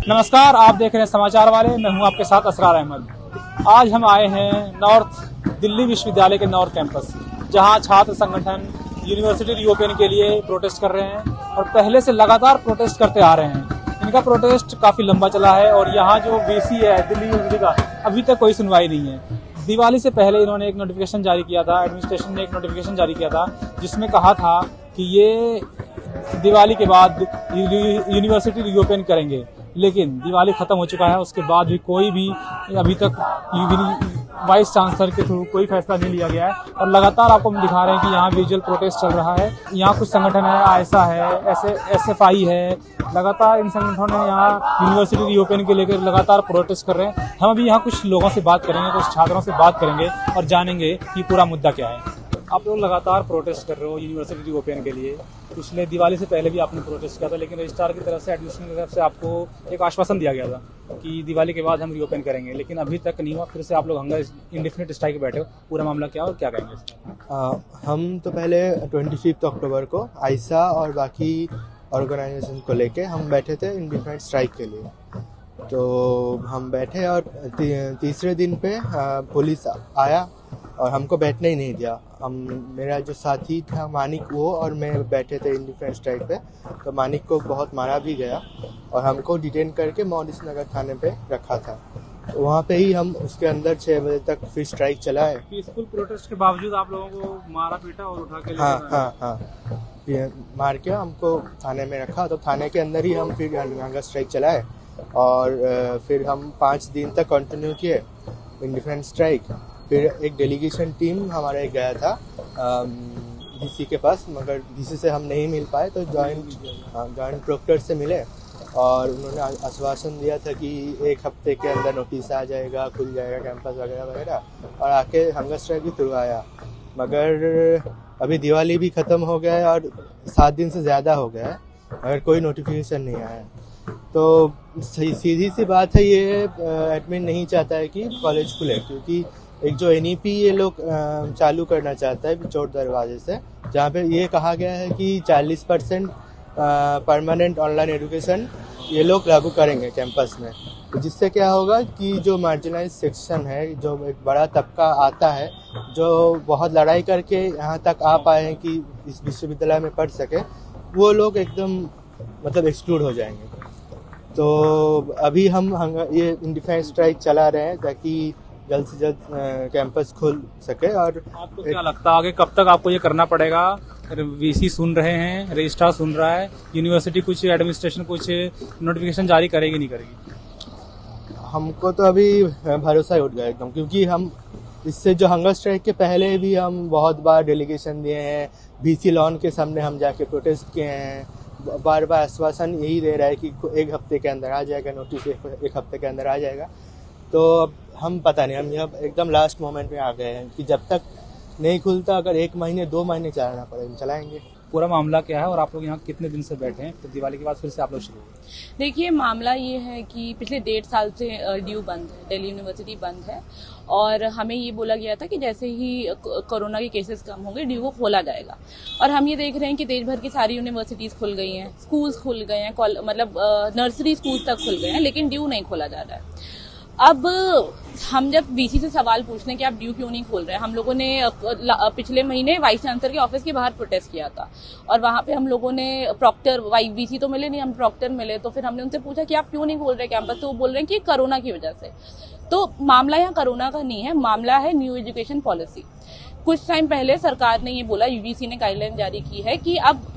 नमस्कार, आप देख रहे हैं समाचार वाले। मैं हूं आपके साथ असरार अहमद। आज हम आए हैं नॉर्थ दिल्ली विश्वविद्यालय के नॉर्थ कैंपस, जहां छात्र संगठन यूनिवर्सिटी रीओपन के लिए प्रोटेस्ट कर रहे हैं और पहले से लगातार प्रोटेस्ट करते आ रहे हैं। इनका प्रोटेस्ट काफी लंबा चला है और यहाँ जो वीसी है दिल्ली यूनिवर्सिटी का, अभी तक कोई सुनवाई नहीं है। दिवाली से पहले इन्होंने एक नोटिफिकेशन जारी किया था, एडमिनिस्ट्रेशन ने एक नोटिफिकेशन जारी किया था, जिसमें कहा था कि ये दिवाली के बाद यूनिवर्सिटी रीओपन करेंगे। लेकिन दिवाली खत्म हो चुका है, उसके बाद भी कोई भी अभी तक वाइस चांसलर के थ्रू कोई फैसला नहीं लिया गया है। और लगातार आपको हम दिखा रहे हैं कि यहाँ विजुअल प्रोटेस्ट चल रहा है। यहाँ कुछ संगठन है, आयसा है, SFI है, लगातार इन संगठनों ने यहाँ यूनिवर्सिटी रीओपन के लेकर लगातार प्रोटेस्ट कर रहे हैं। हम अभी यहाँ कुछ लोगों से बात करेंगे, कुछ छात्रों से बात करेंगे और जानेंगे कि पूरा मुद्दा क्या है। आप लोग लगातार प्रोटेस्ट कर रहे हो यूनिवर्सिटी रीओपन के लिए। पिछले दिवाली से पहले भी आपने प्रोटेस्ट किया था, लेकिन रजिस्ट्रार की तरफ से, एडमिशन की तरफ से आपको एक आश्वासन दिया गया था कि दिवाली के बाद हम रीओपन करेंगे, लेकिन अभी तक नहीं हुआ। फिर से आप लोग हंगर इंडेफिनिट स्ट्राइक बैठे हो। पूरा मामला क्या और क्या कहेंगे? हम तो पहले 25 अक्टूबर को आयसा और बाकी ऑर्गेनाइजेशन को लेके हम बैठे थे इंडेफिनिट स्ट्राइक के लिए। तो हम बैठे और तीसरे दिन पे पुलिस आया और हमको बैठने ही नहीं दिया। मेरा जो साथी था मानिक, वो और मैं बैठे थे इंडिफरेंट स्ट्राइक पे। तो मानिक को बहुत मारा भी गया और हमको डिटेन करके मॉडिस नगर थाने पे रखा था। तो वहाँ पे ही हम उसके अंदर 6 बजे तक फिर स्ट्राइक चला है। पीसफुल प्रोटेस्ट के बावजूद आप लोगों को मारा पीटा और उठा के हाँ, मार के हमको थाने में रखा। तो थाने के अंदर ही हम फिर हंगर स्ट्राइक चलाए और फिर हम 5 दिन तक कंटिन्यू किए इंडिफरेंट स्ट्राइक। फिर एक डेलीगेशन टीम हमारे गया था डीसी के पास, मगर डीसी से हम नहीं मिल पाए। तो जॉइंट प्रोक्टर से मिले और उन्होंने आश्वासन दिया था कि 1 हफ्ते के अंदर नोटिस आ जाएगा, खुल जाएगा कैंपस वगैरह वगैरह। और आके हंगर स्ट्राइक भी थ्रू आया, मगर अभी दिवाली भी ख़त्म हो गया है और 7 दिन से ज़्यादा हो गया है, मगर कोई नोटिफिकेशन नहीं आया है। तो सीधी सी बात है, ये एडमिन नहीं चाहता है कि कॉलेज खुले, क्योंकि एक जो NEP ये लोग चालू करना चाहता है चोर दरवाजे से, जहाँ पे ये कहा गया है कि 40% परमानेंट ऑनलाइन एजुकेशन ये लोग लागू करेंगे कैंपस में। तो जिससे क्या होगा कि जो मार्जिनलाइज सेक्शन है, जो एक बड़ा तबका आता है, जो बहुत लड़ाई करके यहाँ तक आ पाए हैं कि इस विश्वविद्यालय में पढ़ सके, वो लोग एकदम मतलब एक्सक्लूड हो जाएंगे। तो अभी हम ये इंडिफरेंट स्ट्राइक चला रहे हैं ताकि जल्द से जल्द कैंपस खुल सके। और आपको क्या लगता है आगे कब तक आपको ये करना पड़ेगा? VC सुन रहे हैं, रजिस्ट्रार सुन रहा है, यूनिवर्सिटी कुछ, एडमिनिस्ट्रेशन कुछ नोटिफिकेशन जारी करेगी नहीं करेगी? हमको तो अभी भरोसा ही उठ गया एकदम, क्योंकि हम इससे जो हंगर स्ट्राइक के पहले भी हम बहुत बार डेलीगेशन दिए हैं, VC लॉन के सामने हम जाके प्रोटेस्ट किए हैं। बार बार आश्वासन यही दे रहा है कि 1 हफ्ते के अंदर आ जाएगा नोटिस, 1 हफ्ते के अंदर आ जाएगा। तो अब हम पता नहीं, हम यहाँ एकदम लास्ट मोमेंट में आ गए हैं कि जब तक नहीं खुलता, अगर 1 महीने 2 महीने चलाना पड़ेगा, चलाएंगे। पूरा मामला क्या है और आप लोग यहाँ कितने दिन से बैठे हैं? तो दिवाली के बाद फिर से आप लोग शुरू हो? देखिए, मामला ये है कि पिछले 1.5 साल से ड्यू बंद है, दिल्ली यूनिवर्सिटी बंद है और हमें ये बोला गया था कि जैसे ही कोरोना के केसेस कम होंगे ड्यू को खोला जाएगा। और हम ये देख रहे हैं कि देश भर की सारी यूनिवर्सिटीज खुल गई हैं, स्कूल्स खुल गए हैं, मतलब नर्सरी स्कूल तक खुल गए हैं, लेकिन ड्यू नहीं खोला जा रहा है। अब हम जब VC से सवाल पूछते हैं कि आप ड्यू क्यों नहीं खोल रहे हैं, हम लोगों ने पिछले महीने वाइस चांसलर के ऑफिस के बाहर प्रोटेस्ट किया था और वहां पे हम लोगों ने प्रॉक्टर, VC तो मिले नहीं, हम प्रॉक्टर मिले। तो फिर हमने उनसे पूछा कि आप क्यों नहीं खोल रहे कैंपस? तो वो बोल रहे हैं कि कोरोना की वजह से। तो मामला यहाँ कोरोना का नहीं है, मामला है न्यू एजुकेशन पॉलिसी। कुछ टाइम पहले सरकार ने ये बोला, UGC ने गाइडलाइन जारी की है कि अब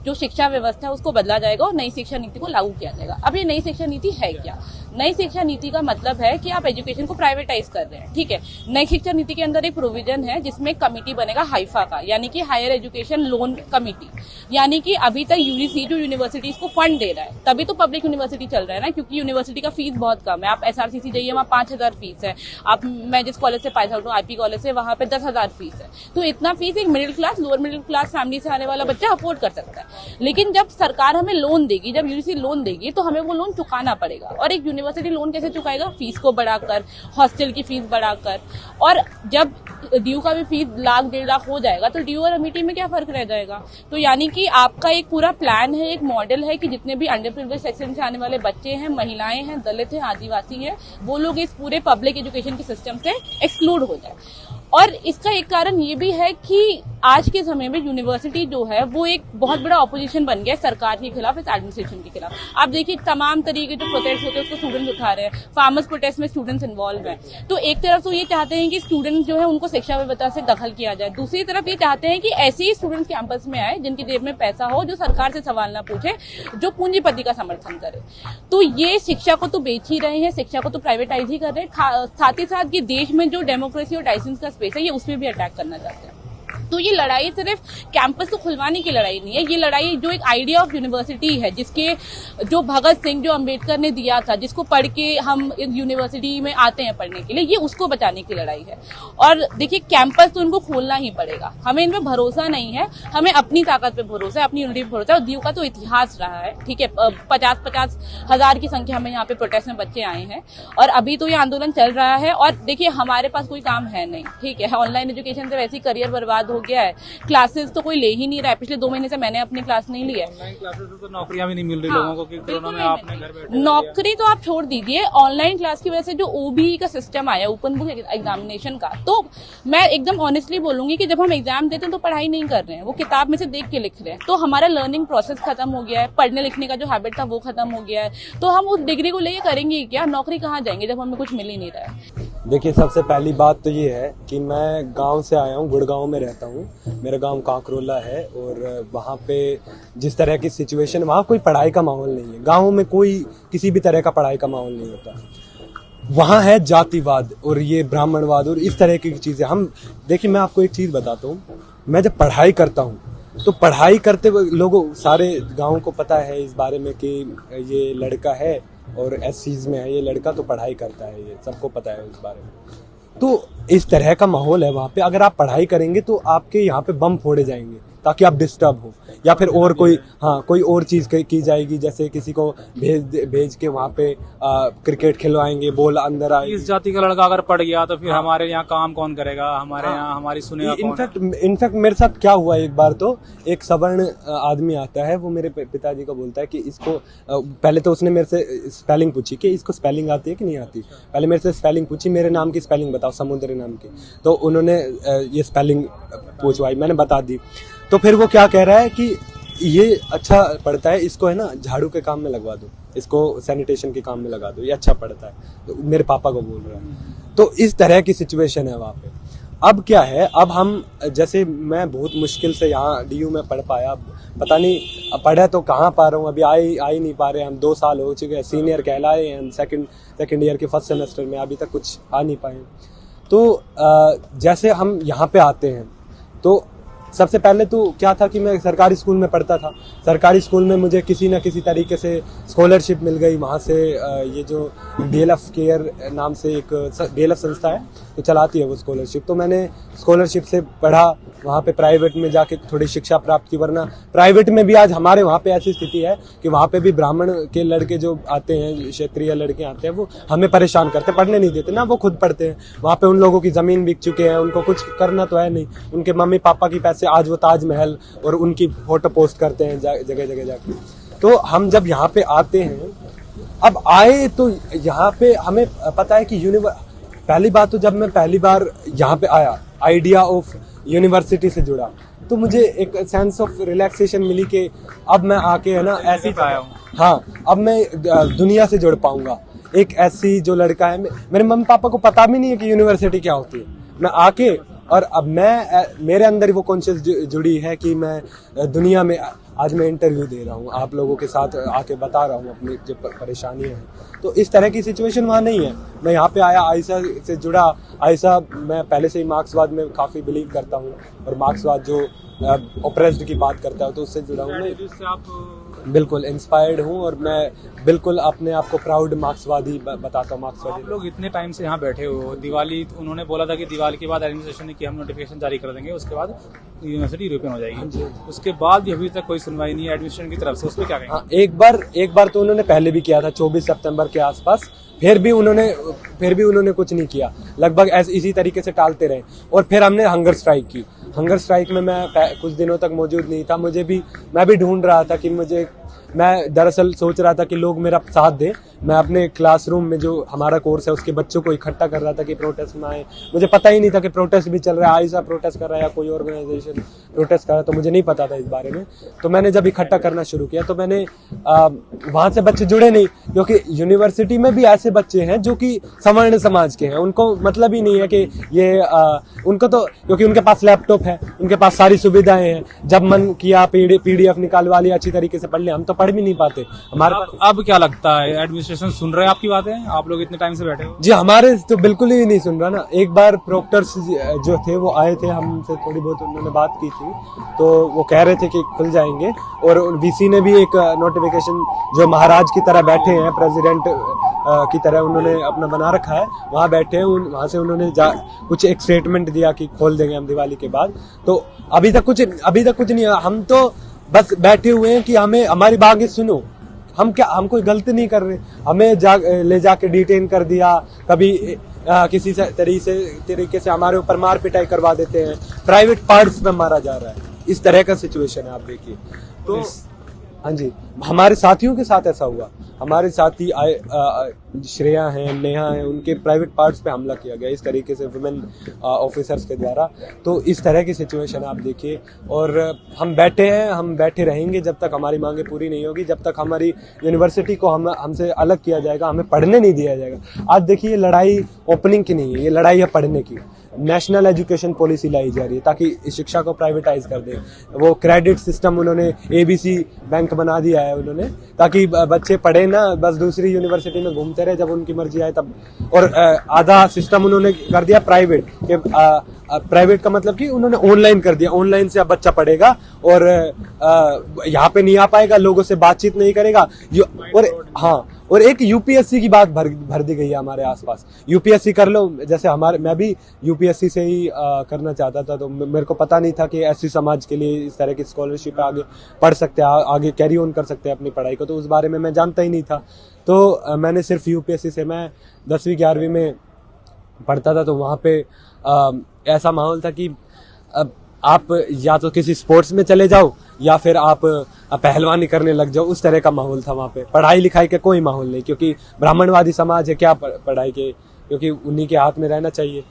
जो शिक्षा व्यवस्था है उसको बदला जाएगा और नई शिक्षा नीति को लागू किया जाएगा। अब ये नई शिक्षा नीति है क्या? नई शिक्षा नीति का मतलब है कि आप एजुकेशन को प्राइवेटाइज कर रहे हैं, ठीक है। नई शिक्षा नीति के अंदर एक प्रोविजन है जिसमें कमिटी बनेगा हाइफा का, यानी कि हायर एजुकेशन लोन कमिटी। यानी कि अभी तक UGC जो यूनिवर्सिटीज को फंड दे रहा है, तभी तो पब्लिक यूनिवर्सिटी चल रहा है ना, क्योंकि यूनिवर्सिटी का फीस बहुत कम है। आप SRCC जाइए, वहाँ 5,000 फीस है। मैं जिस कॉलेज से पास आउट हूँ, IP कॉलेज से, वहाँ पे 10,000 फीस है। तो इतना फीस एक middle class, lower middle class family से आने वाला बच्चा अफोर्ड कर सकता है। लेकिन जब सरकार हमें लोन देगी, जब UGC लोन देगी, तो हमें वो लोन चुकाना पड़ेगा। और एक यूनिवर्सिटी यूनिवर्सिटी लोन कैसे चुकाएगा? फीस को बढ़ाकर, हॉस्टल की फीस बढ़ाकर। और जब ड्यू का भी फीस 1,00,000-1.5 हो जाएगा तो ड्यू और एमिटी में क्या फर्क रह जाएगा? तो यानी कि आपका एक पूरा प्लान है, एक मॉडल है कि जितने भी अंडर प्रिविलेज सेक्शन से आने वाले बच्चे हैं, महिलाएं हैं, दलित हैं, आदिवासी हैं, वो लोग इस पूरे पब्लिक एजुकेशन के सिस्टम से एक्सक्लूड हो जाए। और इसका एक कारण ये भी है कि आज के समय में यूनिवर्सिटी जो है वो एक बहुत बड़ा ऑपोजिशन बन गया है सरकार के खिलाफ, इस एडमिनिस्ट्रेशन के खिलाफ। आप देखिए तमाम तरीके जो प्रोटेस्ट होते हैं उसको स्टूडेंट्स उठा रहे हैं, फार्मर्स प्रोटेस्ट में स्टूडेंट्स इन्वॉल्व हैं। तो एक तरफ तो ये चाहते हैं कि स्टूडेंट्स जो है उनको शिक्षा व्यवस्था से दखल किया जाए, दूसरी तरफ ये चाहते हैं कि ऐसे ही स्टूडेंट्स कैंपस में आए जिनकी जेब में पैसा हो, जो सरकार से सवाल ना पूछे, जो पूंजीपति का समर्थन करे। तो ये शिक्षा को तो बेच ही रहे हैं, शिक्षा को तो प्राइवेटाइज ही कर रहे हैं, साथ ही साथ ये देश में जो डेमोक्रेसी और डाइसेंस का स्पेस है ये उसमें भी अटैक करना चाहते हैं। तो ये लड़ाई सिर्फ कैंपस को खुलवाने की लड़ाई नहीं है, ये लड़ाई जो एक आइडिया ऑफ यूनिवर्सिटी है, जिसके जो भगत सिंह, जो अंबेडकर ने दिया था, जिसको पढ़ के हम इस यूनिवर्सिटी में आते हैं पढ़ने के लिए, ये उसको बचाने की लड़ाई है। और देखिए कैंपस तो उनको खोलना ही पड़ेगा, हमें इनमें भरोसा नहीं है, हमें अपनी ताकत पे भरोसा है, अपनी यूनिटी पे भरोसा है। और ड्यू का तो इतिहास रहा है, ठीक है, 50-50 हजार की संख्या में यहाँ पे प्रोटेस्ट में बच्चे आए हैं और अभी तो ये आंदोलन चल रहा है। और देखिए हमारे पास कोई काम है नहीं, ठीक है, ऑनलाइन एजुकेशन से वैसे ही करियर बर्बाद हो गया है, क्लासेस तो कोई ले ही नहीं रहा है। पिछले 2 महीने से मैंने अपनी क्लास नहीं ली है। ऑनलाइन क्लासेस से तो नौकरियां भी नहीं मिल रही लोगों को कि कोरोना में आपने घर बैठे नौकरी तो आप छोड़ दीजिए, ऑनलाइन क्लास की वजह से जो ओबीई का सिस्टम आया, ओपन बुक एग्जामिनेशन का, तो मैं एकदम ऑनेस्टली बोलूंगी कि जब हम एग्जाम देते हैं तो पढ़ाई नहीं कर रहे हैं, वो किताब में से देख के लिख रहे हैं। तो हमारा लर्निंग प्रोसेस खत्म हो गया है, पढ़ने लिखने का जो हैबिट था वो खत्म हो गया है। तो हम उस डिग्री को लेके करेंगे क्या? नौकरी कहाँ जाएंगे जब हमें कुछ मिल ही नहीं रहा है? देखिए सबसे पहली बात तो ये है कि मैं गांव से आया हूँ, गुड़गांव में रहता हूँ। मेरा गांव कांकरोला है और वहाँ पे जिस तरह की सिचुएशन, वहाँ कोई पढ़ाई का माहौल नहीं है। गांव में कोई किसी भी तरह का पढ़ाई का माहौल नहीं होता। वहाँ है जातिवाद और ये ब्राह्मणवाद और इस तरह की चीज़ें। हम देखिए मैं आपको एक चीज़ बताता हूँ, मैं जब पढ़ाई करता हूँ तो पढ़ाई करते हुए लोगों सारे गाँव को पता है इस बारे में कि ये लड़का है और इस चीज़ में है, ये लड़का तो पढ़ाई करता है, ये सबको पता है उस बारे में। तो इस तरह का माहौल है वहाँ पे। अगर आप पढ़ाई करेंगे तो आपके यहाँ पे बम फोड़े जाएंगे ताकि आप डिस्टर्ब हो, या फिर और कोई और चीज़ की जाएगी, जैसे किसी को भेज के वहाँ पे क्रिकेट खिलवाएंगे, बॉल अंदर आएगी। इस जाति का लड़का अगर पढ़ गया तो फिर हमारे यहाँ काम कौन करेगा? हमारे यहाँ हमारी सुनेगा कौन? इनफैक्ट मेरे साथ क्या हुआ, एक बार तो एक सवर्ण आदमी आता है, वो मेरे पिताजी को बोलता है कि इसको, पहले तो उसने मेरे से स्पेलिंग पूछी कि इसको स्पेलिंग आती है कि नहीं आती। पहले मेरे से स्पेलिंग पूछी, मेरे नाम की स्पेलिंग बताओ, समुद्र नाम की। तो उन्होंने ये स्पेलिंग पूछवाई, मैंने बता दी। तो फिर वो क्या कह रहा है कि ये अच्छा पढ़ता है, इसको है ना झाड़ू के काम में लगवा दो, इसको सैनिटेशन के काम में लगा दो, ये अच्छा पढ़ता है। तो मेरे पापा को बोल रहा है। तो इस तरह की सिचुएशन है वहाँ पे। अब क्या है, अब हम जैसे मैं बहुत मुश्किल से यहाँ डीयू में पढ़ पाया, पता नहीं पढ़े तो कहाँ पा रहा हूँ, अभी आ ही नहीं पा रहे। हम 2 साल हो चुके हैं, सीनियर कहलाए हैं, सेकेंड ईयर के फर्स्ट सेमेस्टर में, अभी तक कुछ आ नहीं पाए। तो जैसे हम यहाँ पे आते हैं तो सबसे पहले तो क्या था कि मैं सरकारी स्कूल में पढ़ता था। सरकारी स्कूल में मुझे किसी न किसी तरीके से स्कॉलरशिप मिल गई। वहाँ से ये जो DLF केयर नाम से एक DLF संस्था है तो चलाती है वो स्कॉलरशिप, तो मैंने स्कॉलरशिप से पढ़ा। वहाँ पे प्राइवेट में जाके थोड़ी शिक्षा प्राप्त की, वरना प्राइवेट में भी आज हमारे वहाँ पे ऐसी स्थिति है कि वहाँ पे भी ब्राह्मण के लड़के जो आते हैं, क्षेत्रीय लड़के आते हैं, वो हमें परेशान करते, पढ़ने नहीं देते ना, वो खुद पढ़ते हैं। वहाँ पे उन लोगों की ज़मीन बिक चुके हैं, उनको कुछ करना तो है नहीं, उनके मम्मी पापा की पैसे आज वो ताजमहल और उनकी फोटो पोस्ट करते हैं जगह जगह जाके। तो हम जब यहाँ पे आते हैं, अब आए तो यहाँ पे हमें पता है कि पहली बात तो जब मैं पहली बार यहाँ पे आया, आइडिया ऑफ यूनिवर्सिटी से जुड़ा, तो मुझे एक सेंस ऑफ रिलैक्सेशन मिली कि अब मैं आके है ना ऐसी आया हूँ। हाँ, अब मैं दुनिया से जुड़ पाऊंगा। एक ऐसी जो लड़का है, मेरे मम्मी पापा को पता भी नहीं है कि यूनिवर्सिटी क्या होती है। मैं आके और अब मेरे अंदर वो कॉन्शियस जुड़ी है कि मैं दुनिया में आज मैं इंटरव्यू दे रहा हूँ, आप लोगों के साथ आके बता रहा हूँ अपनी जो परेशानियाँ हैं। तो इस तरह की सिचुएशन वहाँ नहीं है। मैं यहाँ पे आया, आयशा से जुड़ा। आयशा, मैं पहले से ही मार्क्सवाद में काफ़ी बिलीव करता हूँ और मार्क्सवाद जो ऑप्रेस्ड की बात करता है तो उससे जुड़ा हूँ मैं। जिससे आप बिल्कुल इंस्पायर्ड हूँ और मैं बिल्कुल अपने आप को प्राउड मार्क्सवादी बताता हूँ, मार्क्सवादी। आप लोग इतने टाइम से यहाँ बैठे हो, दिवाली उन्होंने बोला था कि दिवाली के बाद एडमिनिस्ट्रेशन ने कि हम नोटिफिकेशन जारी कर देंगे, उसके बाद यूनिवर्सिटी यूरोपियन हो जाएगी, उसके बाद भी अभी तक कोई सुनवाई नहीं है एडमिनिस्ट्रेशन की तरफ से, उस पर क्या कहेंगे? हाँ, एक बार तो उन्होंने पहले भी किया था 24 सितंबर के आसपास, फिर भी उन्होंने कुछ नहीं किया, लगभग इसी तरीके से टालते रहे। और फिर हमने हंगर स्ट्राइक की। हंगर स्ट्राइक में मैं कुछ दिनों तक मौजूद नहीं था, मैं भी ढूंढ रहा था कि मैं दरअसल सोच रहा था कि लोग मेरा साथ दें। मैं अपने क्लासरूम में जो हमारा कोर्स है उसके बच्चों को इकट्ठा कर रहा था कि प्रोटेस्ट में आए। मुझे पता ही नहीं था कि प्रोटेस्ट भी चल रहा है, आइसा प्रोटेस्ट कर रहा है या कोई ऑर्गेनाइजेशन प्रोटेस्ट कर रहा है, तो मुझे नहीं पता था इस बारे में। तो मैंने जब इकट्ठा करना शुरू किया तो मैंने वहाँ से बच्चे जुड़े नहीं, क्योंकि यूनिवर्सिटी में भी ऐसे बच्चे हैं जो कि सवर्ण समाज के हैं, उनको मतलब ही नहीं है कि ये उनको तो, क्योंकि उनके पास लैपटॉप है, उनके पास सारी सुविधाएं हैं, जब मन किया PDF निकालवा लिया, अच्छी तरीके से पढ़ लिया। हम तो पढ़ भी नहीं पाते हमारे पास। अब क्या लगता है, एडमिनिस्ट्रेशन सुन रहे हैं आपकी बातें? आप लोग इतने टाइम से बैठे हो। जी, हमारे तो बिल्कुल ही नहीं सुन रहा ना। एक बार प्रोक्टर्स जो थे वो आए थे, हमसे थोड़ी बहुत उन्होंने बात की थी, तो वो कह रहे थे कि खुल जाएंगे। और VC ने भी एक नोटिफिकेशन, जो महाराज की तरह बैठे हैं, प्रेसिडेंट की तरह उन्होंने अपना बना रखा है, वहाँ बैठे हैं, वहाँ से उन्होंने कुछ एक स्टेटमेंट दिया कि खोल देंगे हम दिवाली के बाद। तो अभी तक कुछ नहीं है। हम तो बस बैठे हुए हैं कि हमारी बातें सुनो। हम कोई गलती नहीं कर रहे, हमें ले जाके डिटेन कर दिया, कभी किसी तरीके से हमारे ऊपर मार पिटाई करवा देते हैं, प्राइवेट पार्ट्स में मारा जा रहा है, इस तरह का सिचुएशन है। आप देखिए तो हाँ जी, हमारे साथियों के साथ ऐसा हुआ। हमारे साथी श्रेया हैं, नेहा हैं, उनके प्राइवेट पार्ट्स पे हमला किया गया इस तरीके से वुमेन ऑफिसर्स के द्वारा। तो इस तरह की सिचुएशन आप देखिए। और हम बैठे रहेंगे जब तक हमारी मांगे पूरी नहीं होगी, जब तक हमारी यूनिवर्सिटी को हमसे अलग किया जाएगा, हमें पढ़ने नहीं दिया जाएगा। आज देखिए, ये लड़ाई ओपनिंग की नहीं है, ये लड़ाई है पढ़ने की। नेशनल एजुकेशन पॉलिसी लाई जा रही है ताकि शिक्षा को प्राइवेटाइज कर दे। वो क्रेडिट सिस्टम उन्होंने ABC बैंक बना दिया है उन्होंने, ताकि बच्चे पढ़े ना, बस दूसरी यूनिवर्सिटी में घूमते रहे जब उनकी मर्जी आए तब। और आधा सिस्टम उन्होंने कर दिया प्राइवेट। प्राइवेट का मतलब कि उन्होंने ऑनलाइन कर दिया, ऑनलाइन से अब बच्चा पढ़ेगा और यहाँ पे नहीं आ पाएगा, लोगों से बातचीत नहीं करेगा। और एक UPSC की बात भर दी गई है हमारे आसपास। UPSC कर लो, जैसे मैं भी UPSC से ही करना चाहता था, तो मेरे को पता नहीं था कि SC समाज के लिए इस तरह की स्कॉलरशिप आगे पढ़ सकते हैं, आगे कैरी ऑन कर सकते हैं अपनी पढ़ाई को, तो उस बारे में मैं जानता ही नहीं था। तो मैंने सिर्फ UPSC से, मैं 10वीं 11वीं में पढ़ता था, तो वहाँ पे ऐसा माहौल था कि आप या तो किसी स्पोर्ट्स में चले जाओ या फिर आप पहलवानी करने लग जाओ, उस तरह का माहौल था वहाँ पे। पढ़ाई लिखाई का कोई माहौल नहीं, क्योंकि ब्राह्मणवादी समाज है, क्या पढ़ाई के, क्योंकि उन्हीं के हाथ में रहना चाहिए।